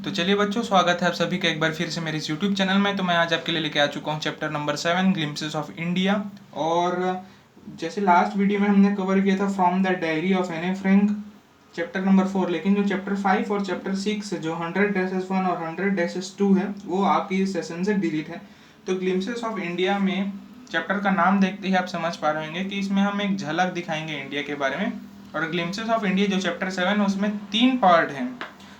तो चलिए बच्चों, स्वागत है आप सभी का एक बार फिर से मेरे इस यूट्यूब चैनल में। तो मैं आज आपके लिए लेके आ चुका हूँ chapter number 7 glimpses of India. और जैसे लास्ट वीडियो में हमने कवर किया था फ्रॉम द डायरी ऑफ एने फ्रैंक चैप्टर नंबर 4, लेकिन जो चैप्टर 5 और चैप्टर 6 जो 100-1 और 100-2 है वो आपकी इस सेशन से डिलीट है। तो ग्लिम्पसेस ऑफ इंडिया में चैप्टर का नाम देखते ही आप समझ पा रहे होंगे कि इसमें हम एक झलक दिखाएंगे इंडिया के बारे में। और ग्लिम्पसेस ऑफ इंडिया जो चैप्टर 7 है उसमें 3 पार्ट हैं।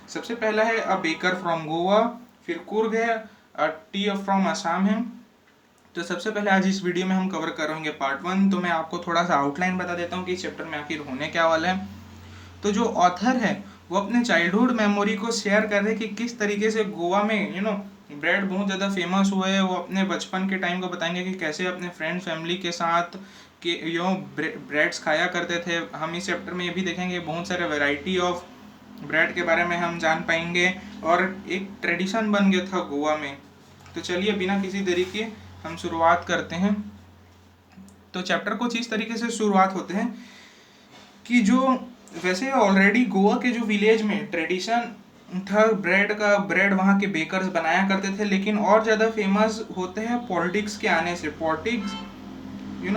सबसे पहला है अ बेकर फ्रॉम गोवा, फिर कुर्ग है, अ टी फ्रॉम असम है। तो सबसे पहले आज इस वीडियो में हम कवर करेंगे पार्ट 1। तो मैं आपको थोड़ा सा आउटलाइन बता देता हूँ कि इस चैप्टर में आखिर होने क्या वाला है। तो जो ऑथर है वो अपने चाइल्डहुड मेमोरी को शेयर कर रहे हैं कि किस तरीके से गोवा में ब्रेड बहुत ज़्यादा फेमस हुए। वो अपने बचपन के टाइम को बताएंगे कि कैसे अपने फ्रेंड फैमिली के साथ कि ब्रेड्स खाया करते थे। हम इस चैप्टर में ये भी देखेंगे बहुत सारे वैरायटी ऑफ ब्रेड के बारे में हम जान पाएंगे और एक ट्रेडिशन बन गया था गोवा में। तो चलिए बिना किसी देरी के हम शुरुआत करते हैं। तो चैप्टर कुछ इस तरीके से शुरुआत होते हैं कि जो वैसे ऑलरेडी गोवा के जो विलेज में ट्रेडिशन था ब्रेड वहाँ के बेकर्स बनाया करते थे, लेकिन और ज़्यादा फेमस होते हैं पॉलिटिक्स के आने से। पॉलिटिक्स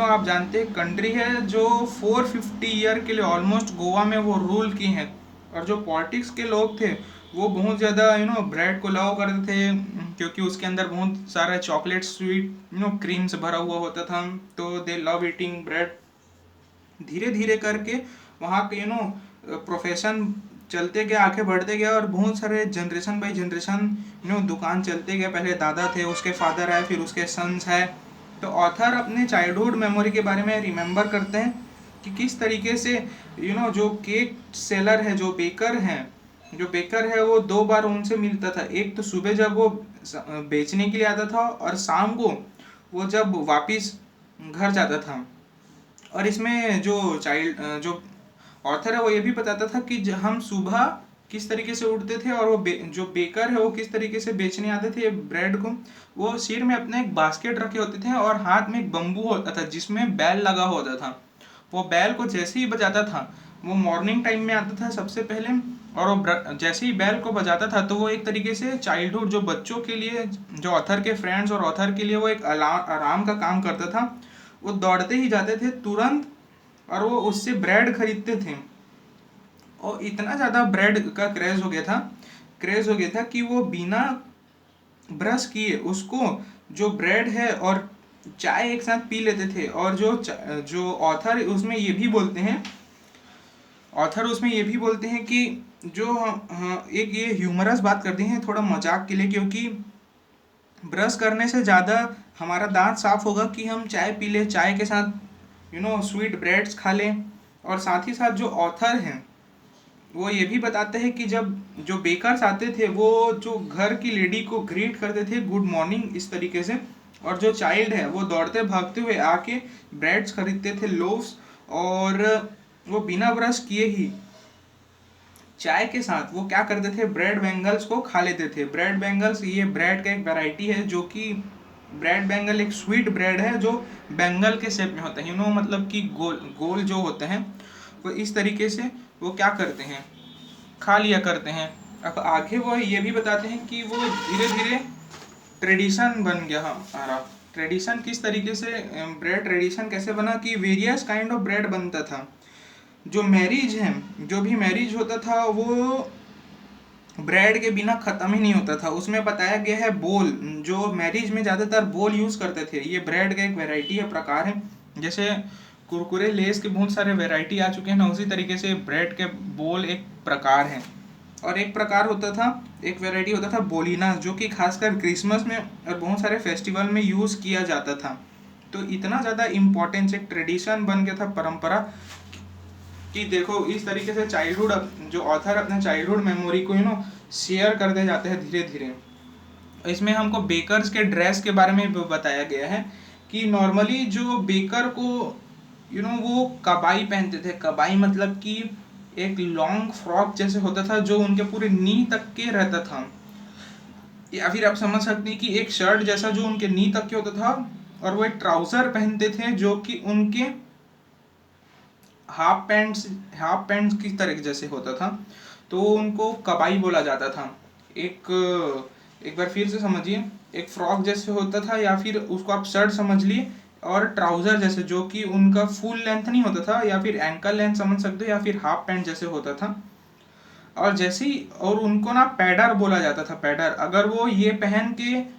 आप जानते हैं कंट्री है जो 450 ईयर के लिए ऑलमोस्ट गोवा में वो रूल की है। और जो पॉलिटिक्स के लोग थे वो बहुत ज़्यादा ब्रेड को लव करते थे, क्योंकि उसके अंदर बहुत सारा चॉकलेट स्वीट क्रीम्स भरा हुआ होता था। तो दे लव ईटिंग ब्रेड। धीरे धीरे करके वहाँ के प्रोफेशन चलते गए, आगे बढ़ते गए और बहुत सारे जनरेशन बाई जनरेशन दुकान चलते गए। पहले दादा थे, उसके फादर आए, फिर उसके सन्स है। तो ऑथर अपने चाइल्डहुड मेमोरी के बारे में रिमेंबर करते हैं कि किस तरीके से जो केक सेलर है, जो बेकर है वो 2 बार उनसे मिलता था। एक तो सुबह जब वो बेचने के लिए आता था और शाम को वो जब वापस घर जाता था। और इसमें जो ऑथर है वो ये भी बताता था कि हम सुबह किस तरीके से उठते थे और वो जो बेकर है वो किस तरीके से बेचने आते थे ब्रेड को। वो सिर में अपने एक बास्केट रखे होते थे और हाथ में एक बम्बू होता था जिसमें बैल लगा होता था। वो बैल को जैसे ही बजाता था, वो मॉर्निंग टाइम में आता था सबसे पहले, और वो जैसे ही बैल को बजाता था तो वो एक तरीके से चाइल्डहुड जो बच्चों के लिए, जो ऑथर के फ्रेंड्स और ऑथर के लिए वो एक आराम का काम करता था। वो दौड़ते ही जाते थे तुरंत और वो उससे ब्रेड खरीदते थे। और इतना ज़्यादा ब्रेड का क्रेज हो गया था कि वो बिना ब्रश किए उसको जो ब्रेड है और चाय एक साथ पी लेते थे। और जो ऑथर उसमें ये भी बोलते हैं कि जो एक ये ह्यूमरस बात करते हैं थोड़ा मजाक के लिए, क्योंकि ब्रश करने से ज़्यादा हमारा दांत साफ होगा कि हम चाय पी लें, चाय के साथ स्वीट ब्रेड्स खा लें। और साथ ही साथ जो ऑथर हैं वो ये भी बताते हैं कि जब जो बेकर्स आते थे वो जो घर की लेडी को ग्रीट करते थे गुड मॉर्निंग इस तरीके से, और जो चाइल्ड है वो दौड़ते भागते हुए आके ब्रेड्स खरीदते थे, लोव्स। और वो बिना ब्रश किए ही चाय के साथ वो क्या करते थे, ब्रेड बेंगल्स को खा लेते थे। ब्रेड बेंगल्स ये ब्रेड का एक वैरायटी है, जो कि ब्रेड बेंगल एक स्वीट ब्रेड है जो बेंगल के शेप में होता है, मतलब कि गोल गोल जो होते हैं वो इस तरीके से वो क्या करते हैं, खा लिया करते हैं। अब आगे वो ये भी बताते हैं कि वो धीरे धीरे ट्रेडिशन बन गया हमारा। ट्रेडिशन किस तरीके से, ब्रेड ट्रेडिशन कैसे बना कि वेरियस काइंड ऑफ ब्रेड बनता था। जो भी मैरिज होता था वो ब्रेड के बिना ख़त्म ही नहीं होता था। उसमें बताया गया है बोल, जो मैरिज में ज़्यादातर बोल यूज़ करते थे। ये ब्रेड का एक वैरायटी है, प्रकार है। जैसे कुरकुरे लेस के बहुत सारे वैरायटी आ चुके हैं ना, उसी तरीके से ब्रेड के बोल एक प्रकार है। और एक वैरायटी होता था बोलिना, जो कि खासकर क्रिसमस में और बहुत सारे फेस्टिवल में यूज़ किया जाता था। तो इतना ज़्यादा इम्पोर्टेंस, एक ट्रेडिशन बन गया था, परंपरा, कि देखो इस तरीके से चाइल्डहुड, जो ऑथर अपने चाइल्डहुड मेमोरी को शेयर करते जाते हैं धीरे धीरे। इसमें हमको बेकर्स के ड्रेस के बारे में बताया गया है कि नॉर्मली जो बेकर को वो कबाई पहनते थे। कबाई मतलब कि एक लॉन्ग फ्रॉक जैसे होता था जो उनके पूरे नी तक के रहता था, या फिर आप समझ सकते हैं कि एक शर्ट जैसा जो उनके नी तक के होता था। और वो एक ट्राउजर पहनते थे जो कि उनके हाफ पैंट्स की तरह जैसे होता था। तो उनको कबाई बोला जाता था। एक बार फिर से समझिए, एक फ्रॉक जैसे होता था, या फिर उसको आप शर्ट समझ लिए, और ट्राउजर जैसे जो कि उनका फुल लेंथ नहीं होता था, या फिर एंकल लेंथ समझ सकते हो, या फिर हाफ पैंट जैसे होता था। और जैसे ही, और उनको ना पैडर बोला जाता था, पैडर। अगर वो ये पहन के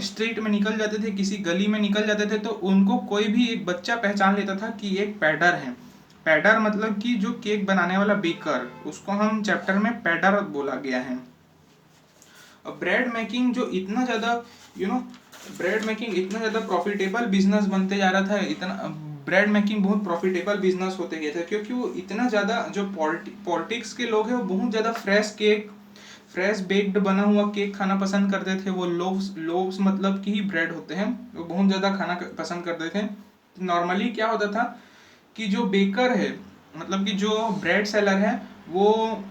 स्ट्रीट में निकल जाते थे, किसी गली में निकल जाते थे, तो उनको कोई भी एक बच्चा पहचान लेता था कि एक पैडर है। पैडर मतलब कि जो केक बनाने वाला बेकर, उसको हम चैप्टर में पैडर बोला गया है। ब्रेड मेकिंग जो इतना ज़्यादा यू नो ब्रेड मेकिंग इतना ज़्यादा प्रॉफिटेबल बिजनेस बनते जा रहा था, इतना ब्रेड मेकिंग बहुत प्रॉफिटेबल बिजनेस होते गए थे, क्योंकि वो इतना ज़्यादा, जो पॉलिटिक्स के लोग हैं वो बहुत ज़्यादा फ्रेश बेक्ड बना हुआ केक खाना पसंद करते थे। वो लोव्स मतलब कि ही ब्रेड होते हैं, वो बहुत ज़्यादा खाना पसंद करते थे। नॉर्मली क्या होता था कि जो बेकर है, मतलब कि जो ब्रेड सेलर है, वो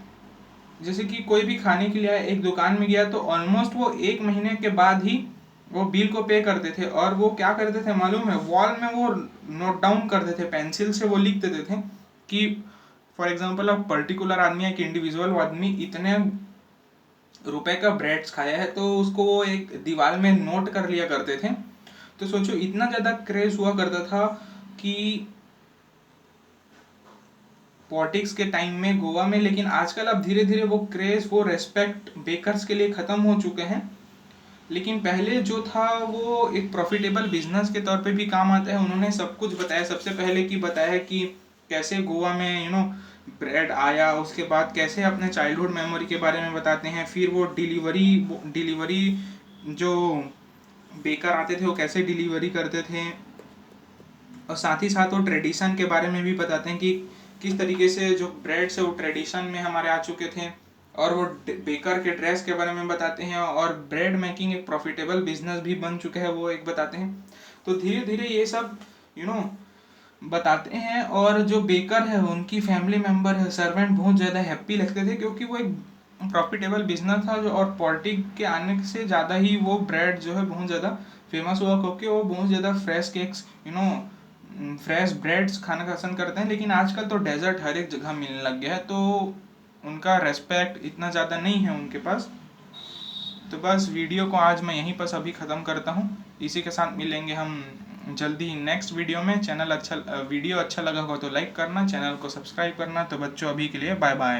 जैसे कि कोई भी खाने के लिए एक दुकान में गया, तो ऑलमोस्ट वो 1 महीने के बाद ही वो बिल को पे करते थे। और वो क्या करते थे मालूम है, वॉल में वो नोट डाउन करते थे, पेंसिल से वो लिख देते थे कि फॉर एग्जांपल अब पर्टिकुलर आदमी, एक इंडिविजुअल आदमी इतने रुपए का ब्रेड्स खाया है, तो उसको वो एक दीवार में नोट कर लिया करते थे। तो सोचो इतना ज़्यादा क्रेज हुआ करता था कि पॉलिटिक्स के टाइम में गोवा में। लेकिन आजकल अब धीरे धीरे वो क्रेज, वो रेस्पेक्ट बेकर्स के लिए ख़त्म हो चुके हैं। लेकिन पहले जो था वो एक प्रॉफिटेबल बिजनेस के तौर पे भी काम आता है। उन्होंने सब कुछ बताया, सबसे पहले की बताया कि कैसे गोवा में ब्रेड आया, उसके बाद कैसे अपने चाइल्डहुड मेमोरी के बारे में बताते हैं, फिर वो डिलीवरी जो बेकर आते थे वो कैसे डिलीवरी करते थे, और साथ ही साथ वो ट्रेडिशन के बारे में भी बताते हैं कि किस तरीके से जो ब्रेड्स है वो ट्रेडिशन में हमारे आ चुके थे। और वो बेकर के ड्रेस के बारे में बताते हैं, और ब्रेड मेकिंग एक प्रॉफिटेबल बिजनेस भी बन चुका है वो एक बताते हैं। तो धीरे धीरे ये सब बताते हैं। और जो बेकर है उनकी फैमिली मेम्बर है, सर्वेंट, बहुत ज़्यादा हैप्पी लगते थे, क्योंकि वो एक प्रॉफिटेबल बिजनेस था। जो और पॉलिटिक के आने से ज़्यादा ही वो ब्रेड जो है बहुत ज़्यादा फेमस हुआ, क्योंकि वो बहुत ज़्यादा फ्रेश केक्स, फ्रेश ब्रेड्स खाना पसंद करते हैं। लेकिन आजकल तो डेजर्ट हर एक जगह मिलने लग गया है, तो उनका रेस्पेक्ट इतना ज़्यादा नहीं है उनके पास। तो बस वीडियो को आज मैं यहीं पर अभी ख़त्म करता हूँ। इसी के साथ मिलेंगे हम जल्दी नेक्स्ट वीडियो में। वीडियो अच्छा लगा हो तो लाइक करना, चैनल को सब्सक्राइब करना। तो बच्चों अभी के लिए बाय बाय।